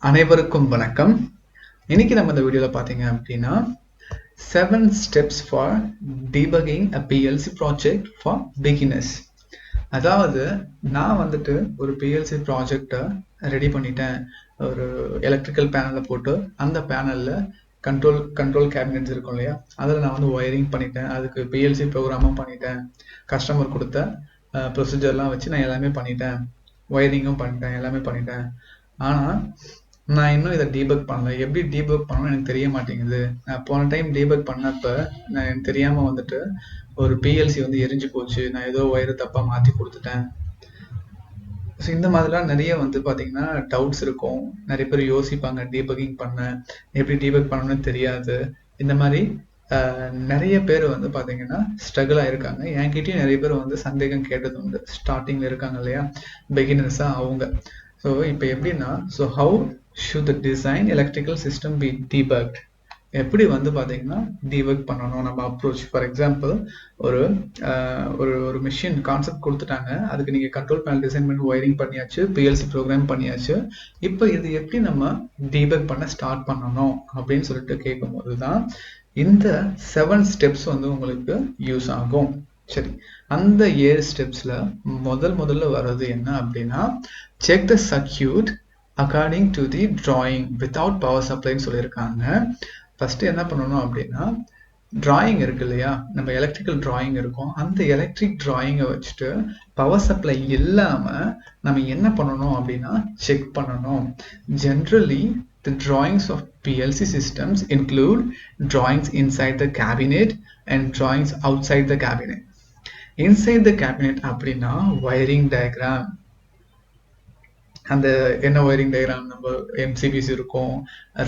அனைவருக்கும் வணக்கம். இன்னைக்கு நம்ம இந்த வீடியோல பாத்தீங்க அப்படின்னா 7 steps for debugging a PLC project for beginners. அதாவது நான் வந்துட்டு ஒரு PLC ப்ராஜெக்டை ரெடி பண்ணிட்டேன். ஒரு எலக்ட்ரிக்கல் பேனலை போட்டு அந்த பேனல்ல கண்ட்ரோல் கேபினெட்ஸ் இருக்கும் இல்லையா, அதில் நான் வந்து ஒயரிங் பண்ணிட்டேன். அதுக்கு PLC ப்ரோக்ராமும் பண்ணிட்டேன். கஸ்டமர் கொடுத்த ப்ரொசீஜர்லாம் வச்சு நான் எல்லாமே பண்ணிட்டேன். ஒயரிங்கும் பண்ணிட்டேன், எல்லாமே பண்ணிட்டேன். ஆனால் நான் இன்னும் இதை டீபக் பண்ணல. எப்படி டீபக் பண்ணணும் எனக்கு தெரிய மாட்டேங்குது. நான் போன டைம் டீபக் பண்ணப்ப நான் எனக்கு தெரியாம வந்துட்டு ஒரு பிஎல்சி வந்து எரிஞ்சு போச்சு. நான் ஏதோ ஒயரை தப்பா மாத்தி கொடுத்துட்டேன். ஸோ இந்த மாதிரிலாம் நிறைய வந்து பார்த்தீங்கன்னா டவுட்ஸ் இருக்கும். நிறைய பேர் யோசிப்பாங்க, டீபக்கிங் பண்ண எப்படி டீபக் பண்ணணும்னு தெரியாது. இந்த மாதிரி நிறைய பேர் வந்து பார்த்தீங்கன்னா ஸ்ட்ரகிள் ஆயிருக்காங்க. என்கிட்டயும் நிறைய பேர் வந்து சந்தேகம் கேட்டது உண்டு. ஸ்டார்டிங்ல இருக்காங்க இல்லையா, பிகினர்ஸா அவங்க. ஸோ இப்போ எப்படின்னா, so how should the design electrical system be debugged? எப்படி வந்து பார்த்தீங்கன்னா டீபக் பண்ணணும் நம்ம அப்ரோச். ஃபார் எக்ஸாம்பிள் ஒரு ஒரு மிஷின் கான்செப்ட் கொடுத்துட்டாங்க. அதுக்கு நீங்கள் கண்ட்ரோல் பேனல் டிசைன் பண்ணி ஒயரிங் பண்ணியாச்சு, பிஎல்சி ப்ரோக்ராம் பண்ணியாச்சு. இப்போ இது எப்படி நம்ம டீபக் பண்ண ஸ்டார்ட் பண்ணணும் அப்படின்னு சொல்லிட்டு கேட்கும்போது தான் இந்த 7 ஸ்டெப்ஸ் வந்து உங்களுக்கு யூஸ் ஆகும். சரி, அந்த 7 ஸ்டெப்ஸ்ல முதல்ல வர்றது என்ன அப்படின்னா, check the circuit according to the drawing without power சப்ளைன்னு சொல்லியிருக்காங்க. ஃபர்ஸ்ட் என்ன பண்ணணும் அப்படின்னா, டிராயிங் இருக்கு இல்லையா, நம்ம எலக்ட்ரிக்கல் டிராயிங் இருக்கும். அந்த எலக்ட்ரிக் டிராயிங்கை வச்சுட்டு பவர் சப்ளை இல்லாம நம்ம என்ன பண்ணணும் அப்படின்னா செக் பண்ணணும். Generally the drawings of PLC systems include drawings inside the cabinet and drawings outside the cabinet. Inside the cabinet அப்படின்னா wiring diagram. அந்த என்ன ஒயரிங் டயக்ராம், நம்ம எம்சிபிஸ் இருக்கும்,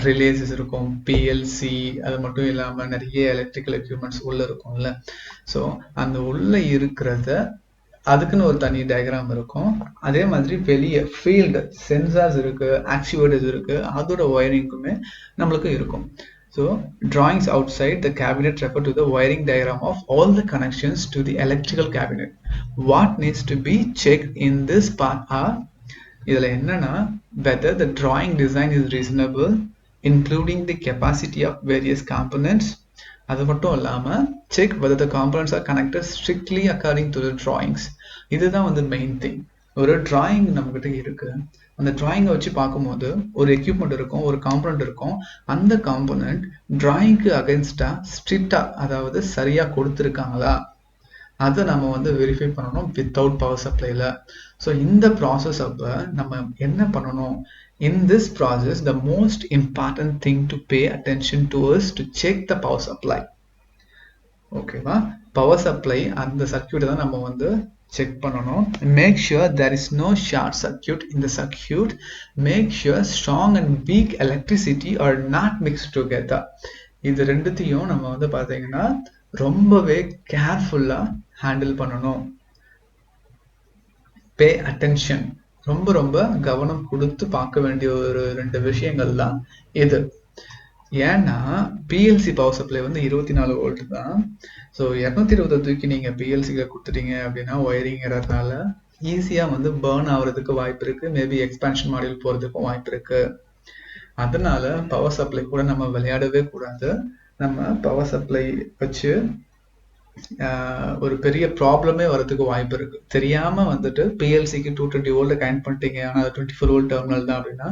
ரிலேஸ் இருக்கும், பிஎல்சி, அது மட்டும் இல்லாமல் நிறைய எலக்ட்ரிக்கல் எக்யூப்மெண்ட்ஸ் உள்ள இருக்கும்ல. ஸோ அந்த உள்ள இருக்கிறத அதுக்குன்னு ஒரு தனி டயக்ராம் இருக்கும். அதே மாதிரி வெளியே ஃபீல்டு சென்சார்ஸ் இருக்கு, ஆக்சுவேட்டர்ஸ் இருக்கு, அதோட ஒயரிங்குமே நம்மளுக்கு இருக்கும். So drawings outside the cabinet refer to the wiring diagram of all the connections to the electrical cabinet. What needs to be checked in this part are இதுல என்னன்னா, whether the drawing design is reasonable including the capacity of various components. அது மட்டும் இல்லாம check whether the components are connected strictly according to the drawings. இதுதான் வந்து main thing. ஒரு drawing நம்ம கிட்ட இருக்கு, அந்த டிராயிங்கை வச்சு பார்க்கும்போது ஒரு எக்யூப்மெண்ட் இருக்கும், ஒரு காம்பனண்ட் இருக்கும். அந்த காம்பனண்ட் டிராயிங்க்கு அகைன்ஸ்டா ஸ்ட்ரிக்டா, அதாவது சரியா கொடுத்துருக்காங்களா, அதை நம்ம வந்து வெரிஃபை பண்ணணும் வித்தவுட் பவர் சப்ளைல. ஸோ இந்த ப்ராசஸ் அப்போ நம்ம என்ன பண்ணணும், in this process the most important thing to pay attention to is to check the power supply. ஓகேவா, பவர் சப்ளை அந்த சர்க்யூட்டை தான் நம்ம வந்து செக் பண்ணணும். Make sure there is no short circuit in the circuit. Make sure strong and weak electricity are not mixed together. இது ரெண்டுத்தையும் நம்ம வந்து பார்த்தீங்கன்னா ரொம்பவே கேர்ஃபுல்லா ஹேண்டில் பண்ணணும். பே அட்டென்ஷன், ரொம்ப கவனம் கொடுத்து பார்க்க வேண்டிய ஒரு 2 விஷயங்கள் தான் இது. ஏன்னா பிஎல்சி பவர் சப்ளை வந்து 24 வோல்ட் தான். ஸோ 220 தூக்கி நீங்க பிஎல்சிக்கு கொடுத்துட்டீங்க அப்படின்னா ஒயரிங்கிறதுனால ஈஸியா வந்து பர்ன் ஆகுறதுக்கு வாய்ப்பு இருக்கு. மேபி எக்ஸ்பான்ஷன் மாடியூல் போறதுக்கும் வாய்ப்பு இருக்கு. அதனால பவர் சப்ளை கூட நம்ம விளையாடவே கூடாது. நம்ம பவர் சப்ளை வச்சு ஒரு பெரிய ப்ராப்ளமே வரதுக்கு வாய்ப்பு இருக்கு. தெரியாம வந்துட்டு பிஎல்சிக்கு 220 வோல்ட் கனெக்ட் பண்ணிட்டீங்க, ஆனா அது 24 வோல்ட் டெர்மினல் தான் அப்படின்னா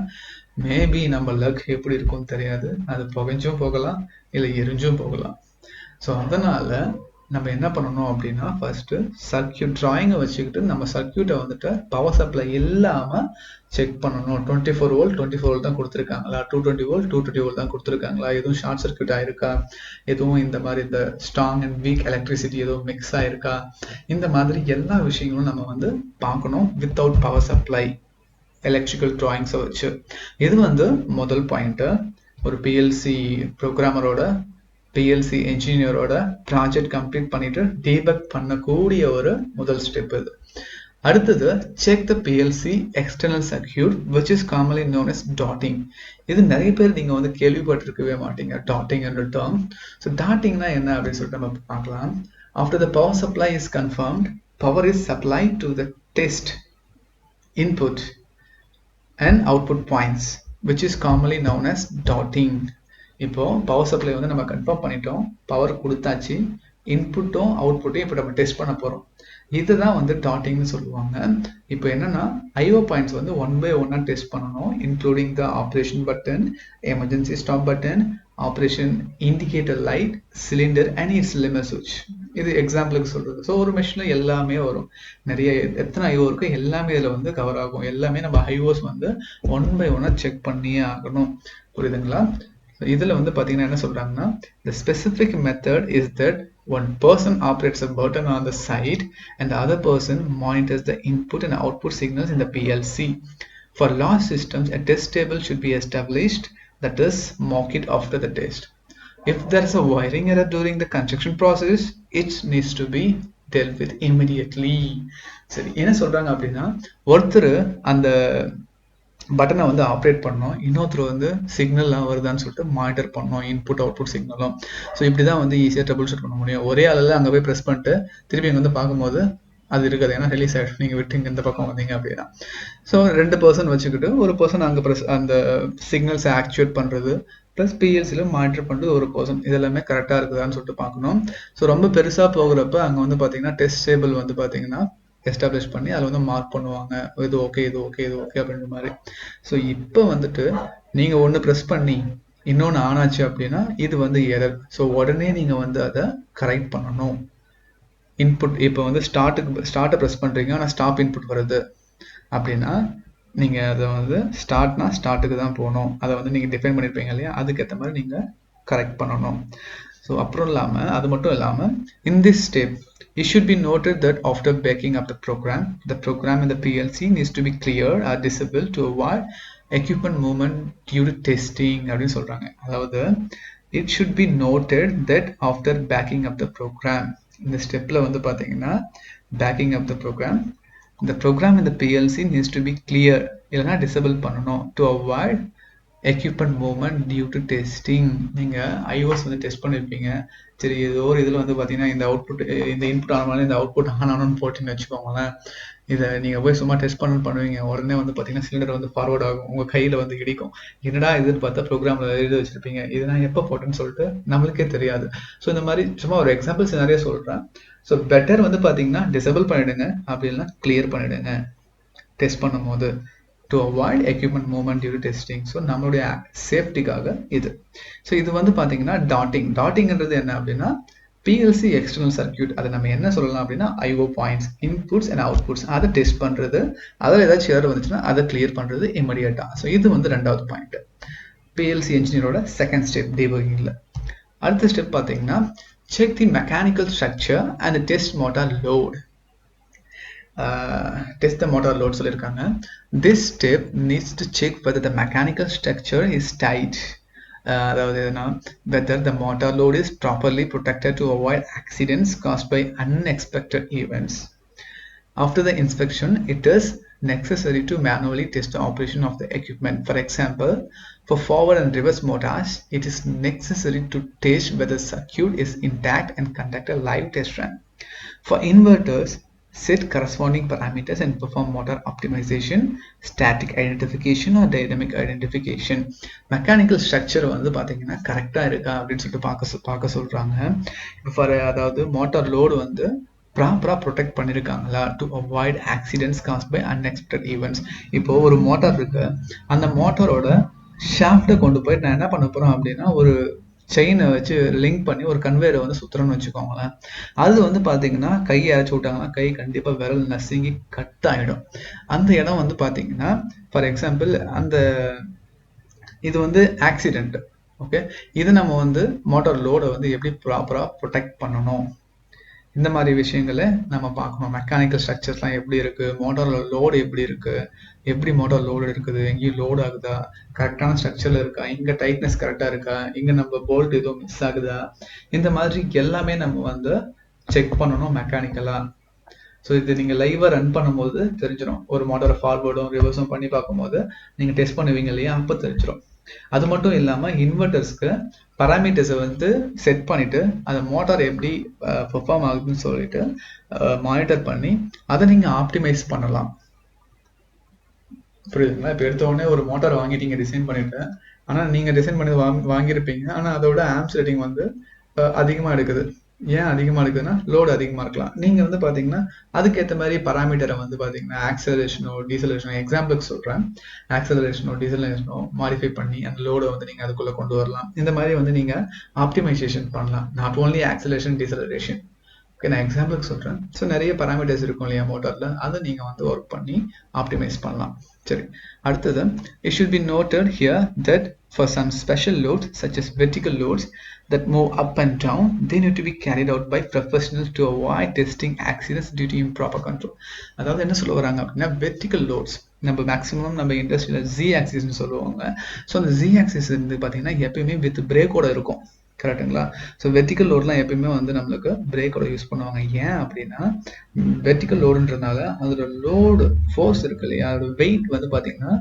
மேபி நம்ம லக் எப்படி இருக்கும்னு தெரியாது. அது புகைஞ்சும் போகலாம், இல்லை எரிஞ்சும் போகலாம். ஸோ அதனால நம்ம என்ன பண்ணணும் அப்படின்னா, ஃபர்ஸ்ட் சர்க்யூட் டிராயிங்கை வச்சுக்கிட்டு நம்ம சர்க்யூட்டை வந்துட்டு பவர் சப்ளை இல்லாம செக் பண்ணணும். 24 வோல்ட் தான் கொடுத்துருக்காங்களா, 220 வோல்ட் தான் கொடுத்துருக்காங்களா, எதுவும் ஷார்ட் சர்க்யூட் ஆயிருக்கா, எதுவும் இந்த மாதிரி இந்த ஸ்ட்ராங் அண்ட் வீக் எலக்ட்ரிசிட்டி எதுவும் மிக்ஸ் ஆயிருக்கா, இந்த மாதிரி எல்லா விஷயங்களும் நம்ம வந்து பார்க்கணும் வித்தவுட் பவர் சப்ளை எலக்ட்ரிக்கல் டிராயிங்ஸை வச்சு. இது வந்து முதல் பாயிண்ட். ஒரு பிஎல்சி ப்ரோக்ராமரோட, பிஎல்சி என்ஜினியரோட ப்ராஜெக்ட் கம்ப்ளீட் பண்ணிட்டு டீபக் பண்ணக்கூடிய ஒரு முதல் ஸ்டெப் இது. அடுத்தது check the PLC external circuit which is commonly known as dotting. இது நிறைய பேர் நீங்க வந்து கேள்விப்பட்டிருக்கவே மாட்டீங்க, டாட்டிங் என்ற டேர்ம். ஸோ டாட்டிங்னா என்ன அப்படின்னு சொல்லிட்டு நம்ம பார்க்கலாம். After the power supply is confirmed, power is supplied to the test input and output points. which is commonly known as dotting. இப்போ பவர் சப்ளை வந்து நம்ம கன்ஃபார்ம் பண்ணிட்டோம், பவர் கொடுத்தாச்சு, இன்புட்டும் அவுட்புட்டையும் இப்போ நம்ம டெஸ்ட் பண்ண போகிறோம். இதுதான் வந்து டாட்டிங்னு சொல்லுவாங்க. இப்போ என்னன்னா ஐஓ பாயிண்ட்ஸ் வந்து ஒன் பை ஒன்னா டெஸ்ட் பண்ணணும், including the operation button, emergency stop button, operation indicator light, cylinder and it's limit சுவிட்ச். இது எக்ஸாம்பிளுக்கு சொல்றது. ஸோ ஒரு மிஷினில் எல்லாமே வரும், நிறைய எத்தனை ஐஓ இருக்கு எல்லாமே இதில் வந்து கவர் ஆகும். எல்லாமே நம்ம ஐஓஸ் வந்து ஒன் பை ஒன்னா செக் பண்ணியே ஆகணும். புரியுதுங்களா? இதில் வந்து பார்த்தீங்கன்னா என்ன சொல்றாங்கன்னா, the specific method is that one person operates a button on the side and the other person monitors the input and output signals in the PLC. For large systems, a test table should be established, that is, mock it after the test. If there is a wiring error during the construction process, it needs to be dealt with immediately. சரி, என்ன சொல்றாங்க அப்படின்னா, ஒருத்தர் அந்த பட்டனை வந்து operate பண்ணோம், இன்னொருத்தர் வந்து சிக்னல்லாம் வருதான்னு சொல்லிட்டு மானிட்டர் பண்ணோம், இன்புட் அவுட்புட் சிக்னலும். ஸோ இப்படி தான் வந்து ஈஸியாக ட்ரபிள் ஷூட் பண்ண முடியும். ஒரே ஆளில் அங்கே போய் ப்ரெஸ் பண்ணிட்டு திருப்பி இங்கே வந்து பார்க்கும்போது அது இருக்காது, ஏன்னா ரிலீஸ் ஆகிடும், நீங்கள் விட்டு இங்கே இந்த பக்கம் வந்தீங்க அப்படின்னா. ஸோ 2 பர்சன் வச்சுக்கிட்டு ஒரு பர்சன் அங்கே ப்ரெஸ் அந்த சிக்னல்ஸை ஆக்சுவேட் பண்ணுறது ப்ளஸ் பிஎல்சியில் மானிட்டர் பண்ணுறது ஒரு பர்சன். இதெல்லாமே கரெக்டாக இருக்குதான்னு சொல்லிட்டு பார்க்கணும். ஸோ ரொம்ப பெருசாக போகிறப்ப அங்கே வந்து பார்த்தீங்கன்னா டெஸ்ட் டேபிள் வந்து பார்த்தீங்கன்னா எஸ்டாப்ளிஷ் பண்ணி அதில் வந்து மார்க் பண்ணுவாங்க, இது ஓகே இது ஓகே இது ஓகே அப்படின்ற மாதிரி. ஸோ இப்போ வந்துட்டு நீங்கள் ஒன்று ப்ரெஸ் பண்ணி இன்னொன்று ஆன் ஆச்சு அப்படின்னா இது வந்து எரர். ஸோ உடனே நீங்கள் வந்து அதை கரெக்ட் பண்ணணும். இன்புட் இப்போ வந்து ஸ்டார்ட்டை ப்ரெஸ் பண்ணுறீங்க, ஆனால் ஸ்டாப் இன்புட் வருது அப்படின்னா நீங்கள் அதை வந்து ஸ்டார்ட்னா ஸ்டார்ட்டுக்கு தான் போகணும். அதை வந்து நீங்கள் டிஃபைன் பண்ணியிருப்பீங்க இல்லையா, அதுக்கேற்ற மாதிரி நீங்கள் கரெக்ட் பண்ணணும். ஸோ அப்புறம் இல்லாமல் அது மட்டும் இல்லாமல் in this step it should be noted that after backing up the program in the PLC needs to be clear or disabled to avoid equipment movement due to testing அப்படின்னு சொல்கிறாங்க. அதாவது it should be noted that after backing up the program, இந்த ஸ்டெப்பில் வந்து பார்த்தீங்கன்னா backing up the program in the PLC needs to be clear, இல்லைனா disable பண்ணணும், to avoid equipment movement due to testing. நீங்கள் ஐஓஎஸ் வந்து டெஸ்ட் பண்ணியிருப்பீங்க, சரி ஏதோ ஒரு இதில் வந்து பார்த்தீங்கன்னா இந்த அவுட்புட் இந்த இன்புட் ஆனாலும் இந்த அவுட்புட் ஆன் ஆனோன்னு போட்டுன்னு வச்சுக்கோங்களேன். இதை நீங்கள் போய் சும்மா டெஸ்ட் பண்ணுவீங்க, உடனே வந்து பார்த்தீங்கன்னா சிலிண்டர் வந்து ஃபார்வர்ட் ஆகும், உங்கள் கையில் வந்து இடிக்கும். என்னடா இதுன்னு பார்த்தா ப்ரோக்ராமில் எழுதி வச்சுருப்பீங்க, இது நான் எப்போ போட்டேன்னு சொல்லிட்டு நம்மளுக்கே தெரியாது. ஸோ இந்த மாதிரி சும்மா ஒரு எக்ஸாம்பிள்ஸ் நிறைய சொல்கிறேன். ஸோ பெட்டர் வந்து பார்த்தீங்கன்னா டிசேபிள் பண்ணிவிடுங்க, அப்படி இல்லைனா கிளியர் பண்ணிவிடுங்க டெஸ்ட் பண்ணும் போது, to avoid equipment movement due to testing. So நம்மளுடைய சேஃப்டிக்காக இது. ஸோ இது வந்து பார்த்தீங்கன்னா டாட்டிங்ன்றது என்ன அப்படின்னா பிஎல்சி எக்ஸ்டர்னல் சர்க்கியூட். அதை நம்ம என்ன சொல்லலாம் அப்படின்னா IO points, inputs and outputs, அதை டெஸ்ட் பண்ணுறது, அதில் ஏதாச்சும் எரர் வந்துச்சுன்னா அதை கிளியர் பண்ணுறது இமிடியேட்டாக. ஸோ இது வந்து 2வது பாயிண்ட் பிஎல்சி இன்ஜினியரோட செகண்ட் ஸ்டெப் டீபக்கிங்கில். அடுத்த ஸ்டெப் பார்த்தீங்கன்னா check the mechanical structure and test motor load. Test the motor load சொல்லிருக்காங்க. This step needs to check whether the mechanical structure is tight, அதாவது whether the motor load is properly protected to avoid accidents caused by unexpected events. After the inspection, it is necessary to manually test the operation of the equipment. For example, for forward and reverse motors, it is necessary to test whether the circuit is intact and conduct a live test run. For inverters, set corresponding parameters and perform motor optimization, static identification or dynamic identification. Mechanical structure வந்து பார்த்தீங்கன்னா கரெக்டாக இருக்கா அப்படின்னு சொல்லிட்டு பார்க்க சொல்கிறாங்க. இப்போ அதாவது மோட்டார் லோடு வந்து ப்ராப்பராக ப்ரொடெக்ட் பண்ணியிருக்காங்களா, to avoid accidents caused by unexpected events. இப்போ ஒரு மோட்டார் இருக்கு, அந்த மோட்டாரோட ஷாஃப்டை கொண்டு போய் நான் என்ன பண்ண போகிறோம் அப்படின்னா ஒரு செயினை வச்சு லிங்க் பண்ணி ஒரு கன்வேரை வந்து சுற்றுறோன்னு வச்சுக்கோங்களேன். அது வந்து பார்த்தீங்கன்னா கையை அரைச்சி விட்டாங்கன்னா கை கண்டிப்பாக விரல் நசுங்கி கட் ஆகிடும். அந்த இடம் வந்து பார்த்தீங்கன்னா ஃபார் எக்ஸாம்பிள் அந்த இது வந்து ஆக்சிடென்ட். ஓகே, இது நம்ம வந்து மோட்டார் லோடை வந்து எப்படி ப்ராப்பராக ப்ரொடெக்ட் பண்ணணும், இந்த மாதிரி விஷயங்களை நம்ம பார்க்கணும். மெக்கானிக்கல் ஸ்ட்ரக்சர்ஸ்லாம் எப்படி இருக்குது, மோட்டார் லோடு எப்படி இருக்குது, எப்படி மோட்டார் லோடு இருக்குது, எங்கேயும் லோடு ஆகுதா, கரெக்டான ஸ்ட்ரக்சரில் இருக்கா, இங்கே டைட்னஸ் கரெக்டாக இருக்கா, இங்கே நம்ம போல்ட் எதுவும் மிஸ் ஆகுதா, இந்த மாதிரி எல்லாமே நம்ம வந்து செக் பண்ணணும் மெக்கானிக்கலாக. ஸோ இது நீங்கள் லைவாக ரன் பண்ணும்போது தெரிஞ்சிடும். ஒரு மோட்டாரை ஃபார்வர்டும் ரிவர்ஸும் பண்ணி பார்க்கும்போது நீங்கள் டெஸ்ட் பண்ணுவீங்க இல்லையா, அப்போ தெரிஞ்சிடும். அது மட்டும் இல்லாமல் இன்வெர்டர்ஸ்க்கு பராமீட்டர்ஸை வந்து செட் பண்ணிவிட்டு அந்த மோட்டார் எப்படி பெர்ஃபார்ம் ஆகுதுன்னு சொல்லிட்டு மானிட்டர் பண்ணி அதை நீங்கள் ஆப்டிமைஸ் பண்ணலாம். புரியுதுங்களா? இப்போ எடுத்த உடனே ஒரு மோட்டார் வாங்கிட்டீங்க டிசைன் பண்ணிட்டு. ஆனா நீங்க டிசைன் பண்ணி வாங்கியிருப்பீங்க. ஆனா அதோட ஆம்ப்ஸ் ரேட்டிங் வந்து அதிகமா எடுக்குது. ஏன் அதிகமா இருக்குதுன்னா லோடு அதிகமா இருக்கலாம். நீங்க வந்து பாத்தீங்கன்னா அதுக்கேற்ற மாதிரி பராமீட்டரை வந்து பாத்தீங்கன்னா ஆக்சலரேஷனோ டீசலரேஷனோ, எக்ஸாம்பிளுக்கு சொல்றேன், ஆக்சலரேஷனோ டீசலரேஷனோ மாடிஃபை பண்ணி அந்த லோடை வந்து நீங்க அதுக்குள்ள கொண்டு வரலாம். இந்த மாதிரி வந்து நீங்க ஆப்டிமைசேஷன் பண்ணலாம். Not only acceleration deceleration. Okay, நான் எக்ஸாம்பிளுக்கு சொல்றேன். ஸோ நிறைய பராமீட்டர்ஸ் இருக்கும் இல்லையா மோட்டார்ல, அதை நீங்க வந்து ஒர்க் பண்ணி ஆப்டிமைஸ் பண்ணலாம். சரி, அடுத்தது it should be noted here that for some special loads such as vertical loads that move up and down, they need to be carried out by professionals to avoid testing accidents due to improper control. அதாவது என்ன சொல்ல வராங்க அப்படின்னா, vertical loads நம்ம maximum நம்ம இண்டஸ்ட்ரியில் Z ஆக்சிஸ்ன்னு சொல்லுவாங்க. So அந்த Z ஆக்சிஸ் வந்து பார்த்தீங்கன்னா எப்பயுமே வித் பிரேக்கோட இருக்கும். கரெக்டுங்களா? ஸோ வெர்டிக்கல் லோட்லாம் எப்பயுமே வந்து நம்மளுக்கு பிரேக்கோட யூஸ் பண்ணுவாங்க. ஏன் அப்படின்னா வெர்டிக்கல் லோடுன்றதுனால அதோட லோடு ஃபோர்ஸ் இருக்கு இல்லையா, அதோட வெயிட் வந்து பார்த்தீங்கன்னா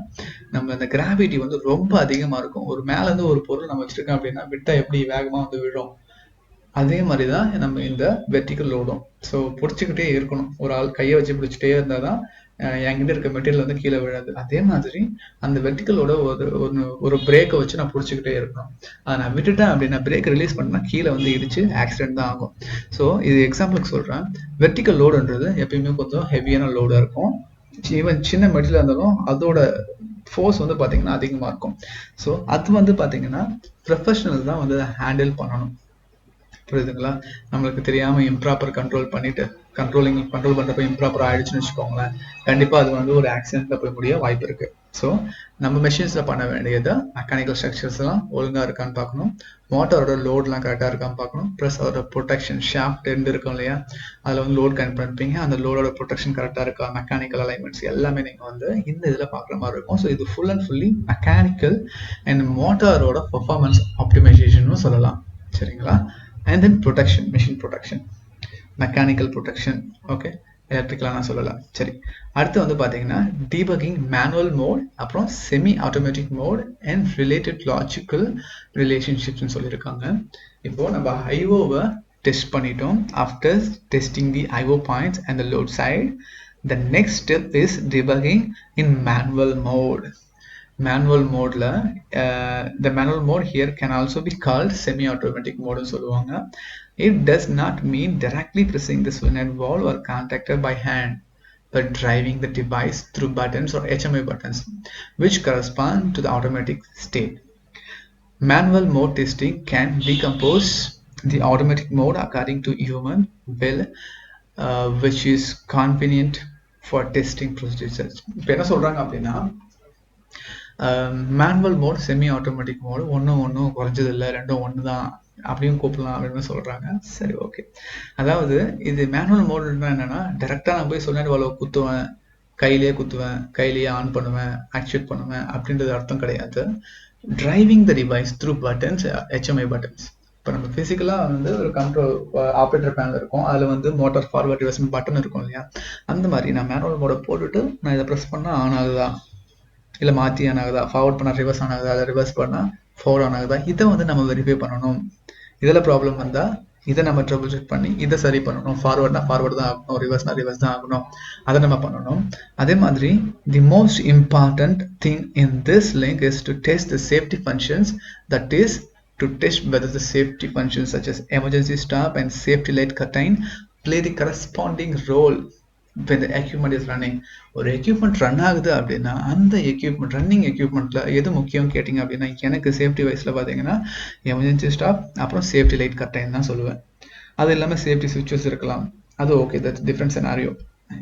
நம்ம அந்த கிராவிட்டி வந்து ரொம்ப அதிகமாக இருக்கும். ஒரு மேலேருந்து ஒரு பொருள் நம்ம வச்சுருக்கோம் அப்படின்னா விட்டால் எப்படி வேகமாக வந்து விழும், அதே மாதிரி தான் நம்ம இந்த வெர்டிக்கல் லோடும். ஸோ பிடிச்சிக்கிட்டே இருக்கணும். ஒரு ஆள் கையை வச்சு பிடிச்சிட்டே இருந்தால் தான் என்கிட்ட இருக்க மெட்டீரியல் வந்து கீழே விழாது. அதே மாதிரி அந்த வெர்டிக்கலோட ஒரு பிரேக்கை வச்சு நான் பிடிச்சிக்கிட்டே இருக்கணும். அதை நான் விட்டுட்டேன் அப்படின்னா பிரேக் ரிலீஸ் பண்ணா கீழே வந்து இடிச்சு ஆக்சிடென்ட் தான் ஆகும். ஸோ இது எக்ஸாம்பிளுக்கு சொல்கிறேன். வெர்டிக்கல் லோடுன்றது எப்பயுமே கொஞ்சம் ஹெவியான லோடாக இருக்கும். ஈவன் சின்ன மெட்டீரியல் இருந்தாலும் அதோட ஃபோர்ஸ் வந்து பார்த்தீங்கன்னா அதிகமாக இருக்கும். ஸோ அது வந்து பார்த்தீங்கன்னா ப்ரொஃபஷனல் தான் வந்து அதை ஹேண்டில் பண்ணணும். புரியுதுங்களா? நம்மளுக்கு தெரியாம இம்ப்ராப்பர் கண்ட்ரோல் பண்ணிட்டு கண்ட்ரோல் பண்றப்ப இம்ப்ராப்பர் ஆயிடுச்சுன்னு வச்சுக்கோங்களேன், கண்டிப்பா அது வந்து ஒரு ஆக்சிடென்ட்ல போய் முடிய வாய்ப்பு இருக்கு. ஸோ நம்ம மெஷின்ஸ்ல பண்ண வேண்டியது மெக்கானிக்கல் ஸ்ட்ரக்சர்ஸ் எல்லாம் ஒழுங்கா இருக்கான்னு பார்க்கணும், மோட்டரோட லோட்லாம் கரெக்டாக இருக்கான்னு பார்க்கணும், ப்ளஸ் அதோட ப்ரொடெக்ஷன் ஷாஃப்ட் எண்ட் இருக்கும் இல்லையா, அதில் வந்து லோட் கனெக்ட் பண்ணிருப்பீங்க, அந்த லோடோட ப்ரொடெக்ஷன் கரெக்டாக இருக்கா, மெக்கானிக்கல் அலைன்மெண்ட்ஸ் எல்லாமே நீங்கள் வந்து இந்த இதில் பார்க்குற மாதிரி இருக்கும். ஸோ இது full and fully mechanical and மோட்டாரோட பர்ஃபார்மன்ஸ் ஆப்டிமைசேஷன் சொல்லலாம். சரிங்களா? And then protection, machine protection, mechanical protection, okay, electrical நான் சொல்லலாம். சரி, அடுத்து வந்து பார்த்தீங்கன்னா debugging manual mode, அப்புறம் semi automatic mode and related logical relationships சொல்லியிருக்காங்க. இப்போ நம்ம IO-வை டெஸ்ட் பண்ணிட்டோம். after testing the IO points and the load side, the next step is debugging in manual mode. Manual mode la the manual mode here can also be called semi-automatic mode சொல்லுவாங்க. It does not mean directly pressing the solenoid valve or contactor by hand, but driving the device through buttons or HMI buttons, which correspond to the automatic state. Manual mode testing can decompose the automatic mode according to human will, which is convenient for testing procedures. இப்போ என்ன சொல்றாங்க அப்படின்னா, manual mode semi automatic mode ஒன்றும் குறைஞ்சது இல்லை, ரெண்டும் ஒன்று தான் அப்படியும் கூப்பிடலாம் அப்படின்னு சொல்கிறாங்க. சரி, ஓகே. அதாவது இது மேனுவல் மோடுன்னா என்னென்னா, டேரெக்டாக நான் போய் சொன்னேன் வால்வை குத்துவேன், கையிலேயே ஆன் பண்ணுவேன், ஆக்டிவேட் பண்ணுவேன் அப்படின்றது அர்த்தம் கிடையாது. டிரைவிங் த device through buttons, HMI buttons. இப்போ நம்ம ஃபிசிக்கலாக வந்து ஒரு கண்ட்ரோல் ஆப்ரேட்டர் பேனல் இருக்கும், அதில் வந்து மோட்டார் ஃபார்வர்ட் ரிவர்ஸ் பட்டன் இருக்கும் இல்லையா, அந்த மாதிரி நான் மேனுவல் மோடை போட்டுட்டு நான் இதை ப்ரெஸ் பண்ணால் ஆன் ஆகுதா, இல்லை மாற்றி ஆன் ஆகுதா, ஃபார்வர்ட் பண்ணால் ரிவர்ஸ் ஆன் ஆகுதா, இல்லை ரிவர்ஸ் பண்ணால் ஃபார்வர்ட் ஆன் ஆகுதா, இதை வந்து நம்ம வெரிஃபை பண்ணணும். இதில் ப்ராப்ளம் வந்தால் இதை நம்ம ட்ரபிள் ஷூட் பண்ணி இதை சரி பண்ணணும். ஃபார்வர்ட்னா ஃபார்வர்டு தான் ஆகணும், ரிவர்ஸ்னா ரிவர்ஸ் தான் ஆகணும், அதை நம்ம பண்ணணும். அதே மாதிரி the most important thing in this link is to test the safety functions, that is to test whether the safety functions such as emergency stop and safety light curtain play the corresponding role when the equipment is running. ஒரு equipment run ஆகுது அப்படின்னா அந்த equipment running எக்யூப்மெண்ட்ல எது முக்கியம் கேட்டிங்க அப்படின்னா, எனக்கு safety வைஸில் பார்த்தீங்கன்னா எமர்ஜென்சி ஸ்டாப் அப்புறம் சேஃப்டி லைட் கர்டைன் தான் சொல்லுவேன். அது இல்லாமல் சேஃப்டி சுவிட்சஸ் இருக்கலாம், அது ஓகே, தட்ஸ் டிஃப்ரெண்ட் சினாரியோ.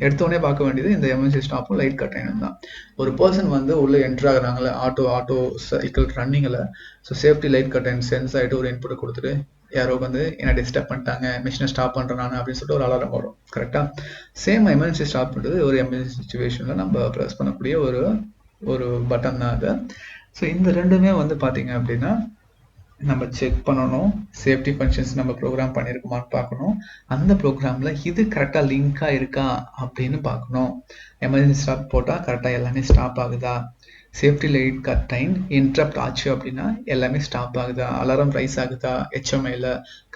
எடுத்தோடனே பார்க்க வேண்டியது இந்த எமர்ஜென்சி ஸ்டாப்பும் லைட் கர்டைனும் தான். ஒரு பர்சன் வந்து உள்ளே என்ட்ரு ஆகுறாங்களே ஆட்டோ சைக்கிள் ரன்னிங்கில், so safety light curtain sense ஆகிட்டு ஒரு இன்புட் கொடுத்துட்டு யாரோ வந்து என்ன டிஸ்டர்ப் பண்ணிட்டாங்க, மிஷினை ஸ்டாப் பண்ணுறேன் நான் அப்படின்னு சொல்லிட்டு ஒரு அலாரம் வரும். கரெக்டாக சேம் எமர்ஜென்சி ஸ்டாப் பண்ணுறது ஒரு எமர்ஜென்சி சுச்சுவேஷனில் நம்ம ப்ரெஸ் பண்ணக்கூடிய ஒரு பட்டன் தான் அது. ஸோ இந்த ரெண்டுமே வந்து பார்த்தீங்க அப்படின்னா நம்ம செக் பண்ணணும், சேஃப்டி ஃபங்க்ஷன்ஸ் நம்ம ப்ரோக்ராம் பண்ணியிருக்குமான்னு பார்க்கணும், அந்த ப்ரோக்ராமில் இது கரெக்டாக லிங்காக இருக்கா அப்படின்னு பார்க்கணும். எமர்ஜென்சி ஸ்டாப் போட்டால் கரெக்டாக எல்லாமே ஸ்டாப் ஆகுதா, சேஃப்டி லைட் கர்டைன் இன்டரப்ட் ஆச்சு அப்படின்னா எல்லாமே ஸ்டாப் ஆகுதா, அலாரம் ரைஸ் ஆகுதா, HMIல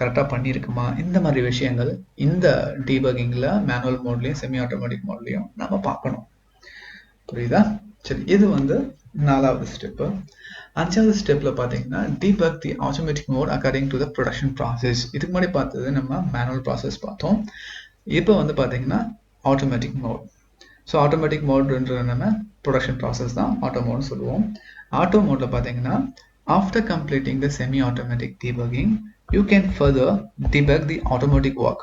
கரெக்டாக பண்ணியிருக்குமா, இந்த மாதிரி விஷயங்கள் இந்த டீபக்கிங்கில் மேனுவல் மோட்லேயும் செமி ஆட்டோமேட்டிக் மோட்லேயும் நம்ம பார்க்கணும். புரியுதா? சரி, இது வந்து 4வது ஸ்டெப்பு. 5வது ஸ்டெப்ல பார்த்தீங்கன்னா debug the automatic mode according to the production process. இதுக்கு முன்னாடி பார்த்தது நம்ம மேனுவல் ப்ராசஸ் பார்த்தோம். இப்போ வந்து பார்த்தீங்கன்னா ஆட்டோமேட்டிக் மோட். ஸோ ஆட்டோமேட்டிக் மோட்ன்றது என்னன்னா ப்ரொடக்ஷன் ப்ராசஸ் தான் ஆட்டோ மோட்னு சொல்லுவோம். ஆட்டோ மோட்ல பார்த்தீங்கன்னா after completing the semi-automatic debugging, you can further debug the automatic work.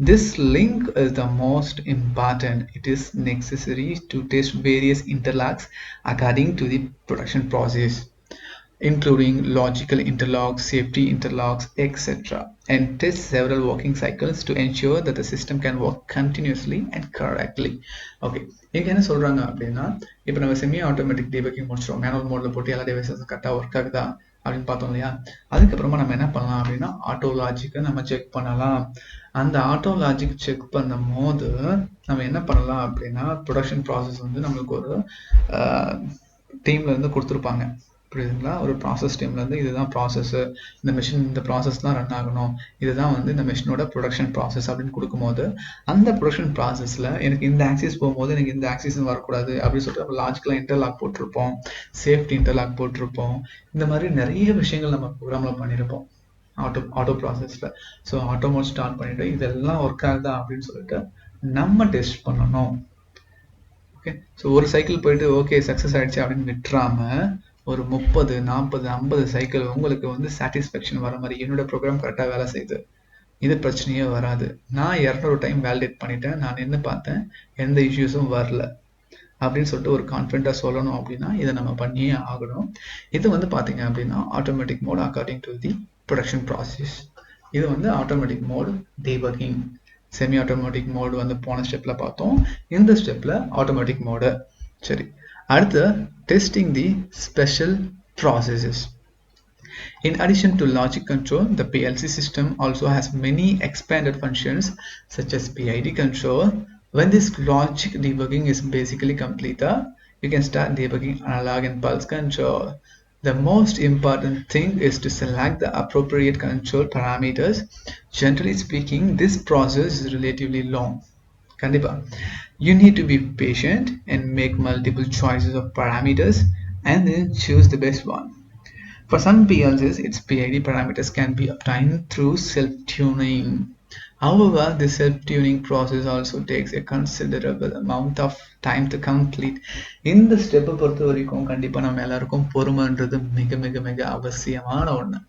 This link is the most important. It is necessary to test various interlocks according to the production process, including logical interlocks, safety interlocks, etc., and test several working cycles to ensure that the system can work continuously and correctly. Okay, இங்க என்ன சொல்றாங்க அப்படின்னா, இப்போ நம்ம semi automatic debugging முடிச்சிட்டோம். Manual மோட்ல போட்டு எல்லா டிவைசஸும் கரெக்டாக ஒர்க் ஆகுதா அப்படின்னு பார்த்தோம் இல்லையா? அதுக்கப்புறமா நம்ம என்ன பண்ணலாம் அப்படின்னா ஆட்டோ லாஜிக்கை நம்ம செக் பண்ணலாம். அந்த ஆட்டோ லாஜிக் செக் பண்ணும் போது நம்ம என்ன பண்ணலாம் அப்படின்னா ப்ரொடக்ஷன் ப்ராசஸ் வந்து நம்மளுக்கு ஒரு டீம்ல இருந்து கொடுத்துருப்பாங்க. புரியுதுங்களா? ஒரு ப்ராசஸ் டீம்லேருந்து இதுதான் ப்ராசஸ்ஸு, இந்த மிஷின் இந்த ப்ராசஸ் தான் ரன் ஆகணும், இதுதான் வந்து இந்த மிஷினோட ப்ரொடக்ஷன் ப்ராசஸ் அப்படின்னு கொடுக்கும்போது அந்த ப்ரொடக்ஷன் ப்ராசஸில் எனக்கு இந்த ஆக்சிஸ் போகும்போது எனக்கு இந்த ஆக்சிஸும் வரக்கூடாது அப்படின்னு சொல்லிட்டு நம்ம லாஜிக்கலாக இன்டர்லாக் போட்டிருப்போம், சேஃப்டி இன்டர்லாக் போட்டிருப்போம். இந்த மாதிரி நிறைய விஷயங்கள் நம்ம ப்ரோக்ராமில் பண்ணியிருப்போம் ஆட்டோ ப்ராசஸில். ஸோ ஆட்டோ மோட் ஸ்டார்ட் பண்ணிவிட்டு இதெல்லாம் ஒர்க் ஆகுதா அப்படின்னு சொல்லிட்டு நம்ம டெஸ்ட் பண்ணணும். ஓகே, ஸோ ஒரு சைக்கிள் போயிட்டு ஓகே சக்ஸஸ் ஆகிடுச்சு அப்படின்னு விட்டுறாம ஒரு 30, 40, 50 சைக்கிள் உங்களுக்கு வந்து சாட்டிஸ்ஃபேக்ஷன் வர மாதிரி என்னோட ப்ரோக்ராம் கரெக்டாக வேலை செய்யுது, இது பிரச்சனையே வராது, நான் 200 டைம் வேலிடேட் பண்ணிட்டேன், நான் நின்று பார்த்தேன், எந்த இஷ்யூஸும் வரல அப்படின்னு சொல்லிட்டு ஒரு கான்ஃபிடென்ட்டாக சொல்லணும் அப்படின்னா இதை நம்ம பண்ணியே ஆகணும். இது வந்து பார்த்தீங்க அப்படின்னா automatic mode according to the production process. இது வந்து automatic mode debugging. Semi automatic mode வந்து போன ஸ்டெப்பில் பார்த்தோம், இந்த ஸ்டெப்பில் ஆட்டோமேட்டிக் மோடு. சரி, அடுத்து testing the special processes. In addition to logic control, the PLC system also has many expanded functions such as PID control. When this logic debugging is basically completed, you can start debugging analog and pulse control. The most important thing is to select the appropriate control parameters. Generally speaking, this process is relatively long. Kandipa, you need to be patient and make multiple choices of parameters and then choose the best one. For some PLCs, its PID parameters can be obtained through self-tuning. However, the self-tuning process also takes a considerable amount of time to complete. இந்த ஸ்டெப்பை பொறுத்த வரைக்கும் கண்டிப்பாக நம்ம எல்லாருக்கும் பொறுமைன்றது மிக மிக மிக அவசியமான ஒன்று.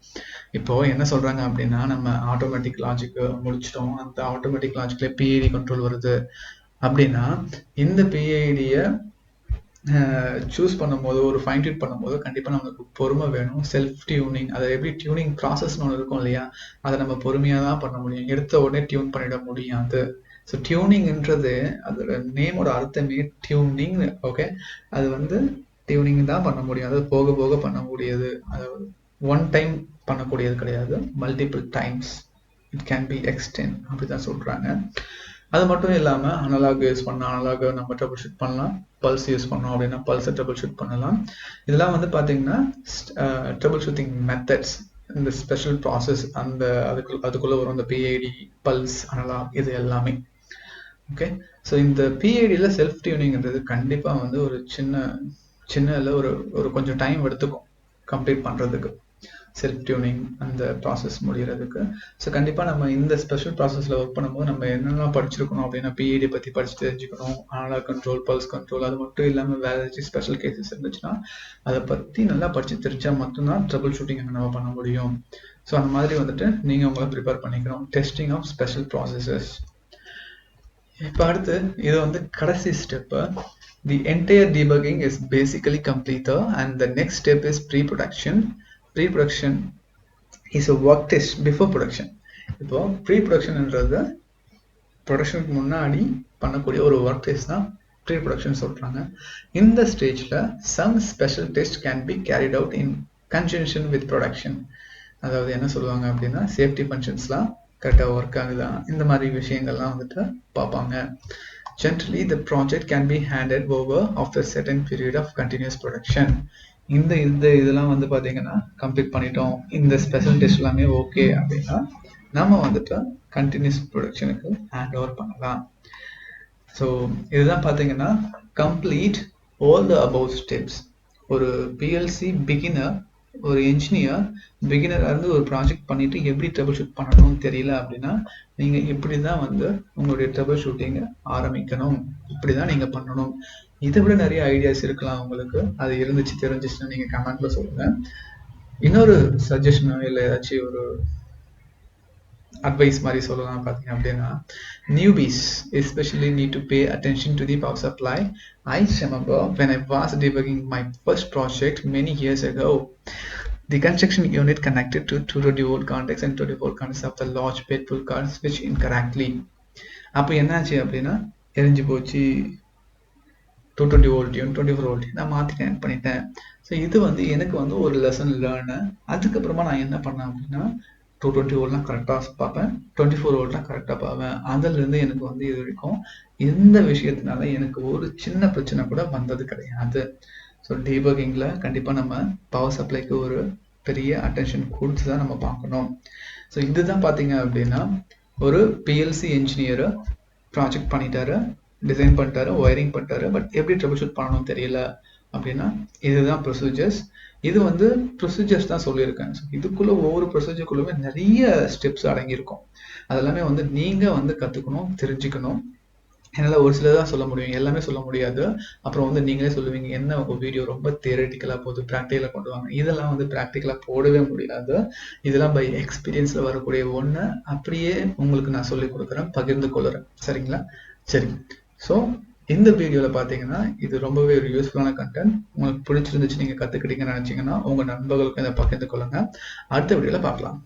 இப்போ என்ன சொல்றாங்க அப்படின்னா நம்ம ஆட்டோமேட்டிக் லாஜிக் முடிச்சிட்டோம், அந்த ஆட்டோமேட்டிக் லாஜிக்ல பிஐடி கண்ட்ரோல் வருது அப்படின்னா இந்த பிஐடியை சூஸ் பண்ணும்போது ஒரு ஃபைன் டியூன் பண்ணும்போது கண்டிப்பாக நம்மளுக்கு பொறுமை வேணும். செல்ஃப் டியூனிங், அதை எப்படி டியூனிங் ப்ராசஸ்னு ஒன்று இருக்கும் இல்லையா, அதை நம்ம பொறுமையாக தான் பண்ண முடியும், எடுத்த உடனே டியூன் பண்ணிட முடியாது. ஸோ டியூனிங்ன்றது அதோட நேமோட அர்த்தமே டியூனிங். ஓகே, அது வந்து டியூனிங் தான் பண்ண முடியும், அதாவது போக போக பண்ண முடியாது, அதாவது ஒன் டைம் பண்ணக்கூடியது கிடையாது, multiple times it can be extend அப்படி தான் சொல்கிறாங்க. அது மட்டும் இல்லாமல் அனலாக் யூஸ் பண்ணால் அனலாக் நம்ம ட்ரபிள் ஷூட் பண்ணலாம், பல்ஸ் யூஸ் பண்ணோம் அப்படின்னா பல்ஸை ட்ரபிள் ஷூட் பண்ணலாம். இதெல்லாம் வந்து பார்த்தீங்கன்னா ட்ரபிள் ஷூட்டிங் மெத்தட்ஸ். இந்த ஸ்பெஷல் ப்ராசஸ் அந்த அதுக்குள்ளே வரும் இந்த பிஐடி, பல்ஸ், அனலாக், இது எல்லாமே. ஓகே, ஸோ இந்த பிஐடியில் செல்ஃப் டியூனிங்கிறது கண்டிப்பாக வந்து ஒரு சின்ன ஒரு கொஞ்சம் டைம் எடுத்துக்கும் கம்ப்ளீட் பண்ணுறதுக்கு, செல்ஃப் டியூனிங் அந்த ப்ராசஸ் முடிகிறதுக்கு. ஸோ கண்டிப்பாக நம்ம இந்த ஸ்பெஷல் ப்ராசஸில் ஒர்க் பண்ணும்போது நம்ம என்னெல்லாம் படிச்சிருக்கணும் அப்படின்னா பிஐடி பற்றி படித்து தெரிஞ்சுக்கணும், அனலாக் கண்ட்ரோல், பல்ஸ் கண்ட்ரோல், அது மட்டும் இல்லாமல் வேறு ஏதாச்சும் ஸ்பெஷல் கேசஸ் இருந்துச்சுன்னா அதை பற்றி நல்லா படித்து தெரிஞ்சால் மட்டும்தான் ட்ரபிள் ஷூட்டிங் நம்ம பண்ண முடியும். ஸோ அந்த மாதிரி வந்துட்டு நீங்கள் உங்களை ப்ரிப்பேர் பண்ணிக்கணும். Testing of special processes. இப்போ அடுத்து இது வந்து கடைசி step. The entire debugging is basically completed and the next step is pre-production. Pre-production is a work test before production. இப்போ ப்ரீ-ப்ரொடக்ஷன்ன்றது ப்ரொடக்ஷனுக்கு முன்னாடி பண்ணக்கூடிய ஒரு ஒர்க் டெஸ்ட் தான் ப்ரீ-ப்ரொடக்ஷன் சொல்கிறாங்க. இந்த ஸ்டேஜில் some special test can be carried out in conjunction with production. அதாவது என்ன சொல்லுவாங்க அப்படின்னா சேஃப்டி ஃபங்க்ஷன்ஸ்லாம் கரெக்டாக ஒர்க் ஆகுதா, இந்த மாதிரி விஷயங்கள்லாம் வந்துட்டு பார்ப்பாங்க. Generally, the project can be handed over after a certain period of continuous production. இதெல்லாம் வந்து பார்த்தீங்கன்னா கம்ப்ளீட் பண்ணிட்டோம், இந்த ஸ்பெஷல் டெஸ்ட் எல்லாமே ஓகே அப்படின்னா நம்ம வந்துட்டு கண்டினியூஸ் ப்ரொடக்ஷனுக்கு ஹேண்ட் ஓவர் பண்ணலாம். ஸோ இதுதான் பார்த்தீங்கன்னா complete all the above steps. ஒரு பிஎல்சி பிகினர், ஒரு என்ஜினியர் பிகினராக இருந்து ஒரு ப்ராஜெக்ட் பண்ணிட்டு எப்படி ட்ரபிள் ஷூட் பண்ணணும்னு தெரியல அப்படின்னா நீங்கள் இப்படி தான் வந்து உங்களுடைய ட்ரபிள் ஷூட்டிங்கை ஆரம்பிக்கணும். இப்படி தான் நீங்கள் பண்ணணும். இதை விட நிறைய ஐடியாஸ் இருக்கலாம் உங்களுக்கு. அது இருந்துச்சு தெரிஞ்சிச்சுன்னா நீங்கள் கமெண்ட்ல சொல்லுங்கள். இன்னொரு சஜஷனோ இல்லை ஏதாச்சும் ஒரு advice மாதிரி சொல்லலாம் பார்த்தீங்க அப்படின்னா, newbies especially need to pay attention to the power supply. I remember when I was debugging my first project many years ago, the construction unit connected to 220 volt contacts and 20 volt contacts of the large bed pull cord switch incorrectly. அப்போ என்னாச்சு அப்படின்னா எரிஞ்சு போச்சு. 220 வோல்ட்டையும் 24 வோல்ட்டையும் நான் மாற்றி connect பண்ணிட்டேன். So இது வந்து எனக்கு வந்து ஒரு லெசன் லேர்னு. அதுக்கப்புறமா நான் என்ன பண்ணேன் அப்படின்னா 220 வோல்ட்லாம் கரெக்டாக பார்ப்பேன், 24 வோல்ட்லாம் கரெக்டாக பார்ப்பேன். அதிலிருந்து எனக்கு வந்து இது வரைக்கும் எந்த விஷயத்தினால எனக்கு ஒரு சின்ன பிரச்சனை கூட வந்தது கிடையாது. ஸோ டீபக்கிங்கில் கண்டிப்பாக நம்ம பவர் சப்ளைக்கு ஒரு பெரிய அட்டென்ஷன் கொடுத்து தான் நம்ம பார்க்கணும். ஸோ இதுதான் பார்த்தீங்க அப்படின்னா ஒரு பிஎல்சி இன்ஜினியரு ப்ராஜெக்ட் பண்ணிட்டாரு, டிசைன் பண்ணிட்டாரு, ஒயரிங் பண்ணிட்டாரு, பட் எப்படி ட்ரபிள் ஷூட் பண்ணணும்னு தெரியல அப்படின்னா இதுதான் ப்ரொசீஜர்ஸ். இது வந்து ப்ரொசீஜர்ஸ் தான் சொல்லியிருக்கேன். ஸோ இதுக்குள்ள ஒவ்வொரு ப்ரொசீஜருக்குள்ளவே நிறைய ஸ்டெப்ஸ் அடங்கியிருக்கும். அதெல்லாமே வந்து நீங்கள் வந்து கற்றுக்கணும், தெரிஞ்சுக்கணும். என்னால் ஒரு சிலதான் சொல்ல முடியும், எல்லாமே சொல்ல முடியாது. அப்புறம் வந்து நீங்களே சொல்லுவீங்க என்ன உங்கள் வீடியோ ரொம்ப தியரட்டிக்கலாக போகுது, ப்ராக்டிக்கலாக கொண்டு வாங்க. இதெல்லாம் வந்து ப்ராக்டிக்கலாக போடவே முடியாது. இதெல்லாம் பை எக்ஸ்பீரியன்ஸில் வரக்கூடிய ஒன்று. அப்படியே உங்களுக்கு நான் சொல்லிக் கொடுக்குறேன், பகிர்ந்து கொள்ளுறேன். சரிங்களா? சரி. ஸோ இந்த வீடியோவில் பார்த்தீங்கன்னா இது ரொம்பவே ஒரு யூஸ்ஃபுல்லான கண்டென்ட். உங்களுக்கு பிடிச்சிருந்துச்சு, நீங்கள் கற்றுக்கிட்டீங்கன்னு நினச்சிங்கன்னா உங்கள் நண்பர்களுக்கு இதை பகிர்ந்து கொள்ளுங்கள். அடுத்த வீடியோவில் பார்க்கலாம்.